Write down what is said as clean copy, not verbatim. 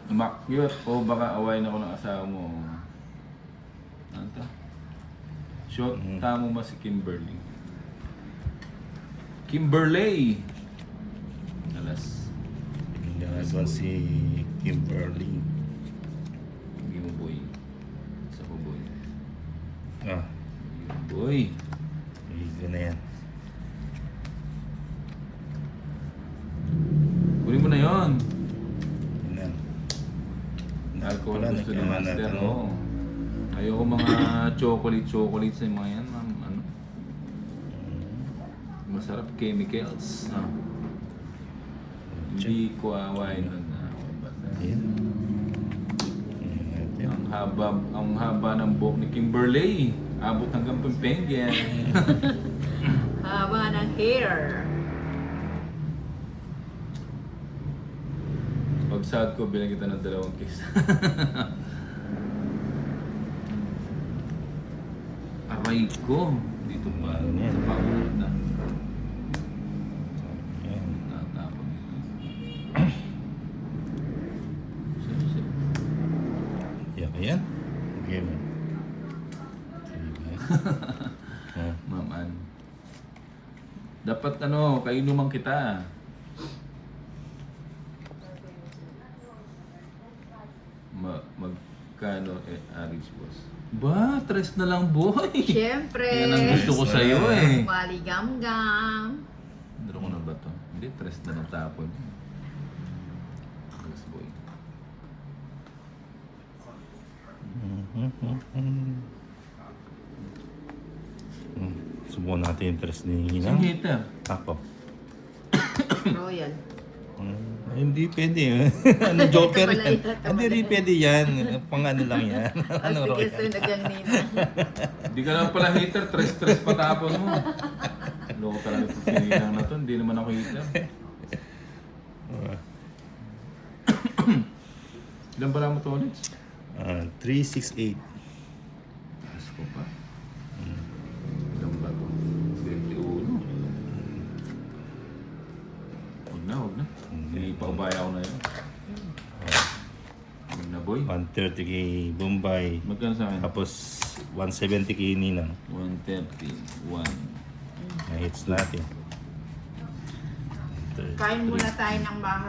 Makyot o baka awayin ako ng asawa mo. Ano to? Short, tamo ba si Kimberly? Kimberly! Alas. Ginagawa si Kimberly. Hindi mo boy. Isa ko boy. Ah, Boy! ito na yan. Kunin mo na yon. Yun na. Alcohol Wala, gusto ni nagkailangan Master. natin, Oo. Ayoko mga chocolate sa mga yan, ma'am. Ano? Masarap chemicals. Ah. Hindi ko awayin nun. Ayan. Ayan. Ang haba ng buhok ni Kimberly. Abot hanggang Pampanga. Haba ng hair. Pag sahod ko, bilang kita ng 2 kiss. Aray ko. Dito pa. Ano yan? Sa pagod na. Ayan. Natapon. Sige. Iyak ka yan? Okay man. Sige. Ah, Ma'am Ann. Dapat kainuman kita. Magkano average boss? Ba, 3 na lang boy. Siyempre. Yan ang gusto ko sa'yo eh. Maligam-gam. Dalo ko na ba to? Hindi, 3 na lang tapon. Yes, boy. Subukan natin yung interest ni Sing Ninang. hater. Ako. Royal. Ay, hindi pwede. Ano, joker Ito pala yan. yun, ito Hindi, pala hindi yun. pwede yan. Pang ano lang yan. Ano, Sige, Roy? so nagang nina. Hindi ka lang pala hater, 3 patapon mo. Loko talaga ito pinilang na to, hindi naman ako hater. Ilan pala mo to ulit? 368. Ask ko pa. Ilan ba to? 21. Huwag na. Pinipabaya ko na yun. Huwag na boy. 130 kay Bombay. Magkano sa akin? Tapos 170 kay Ninang. 130. 1. Na hits natin. Kain muna tayo ng bahay.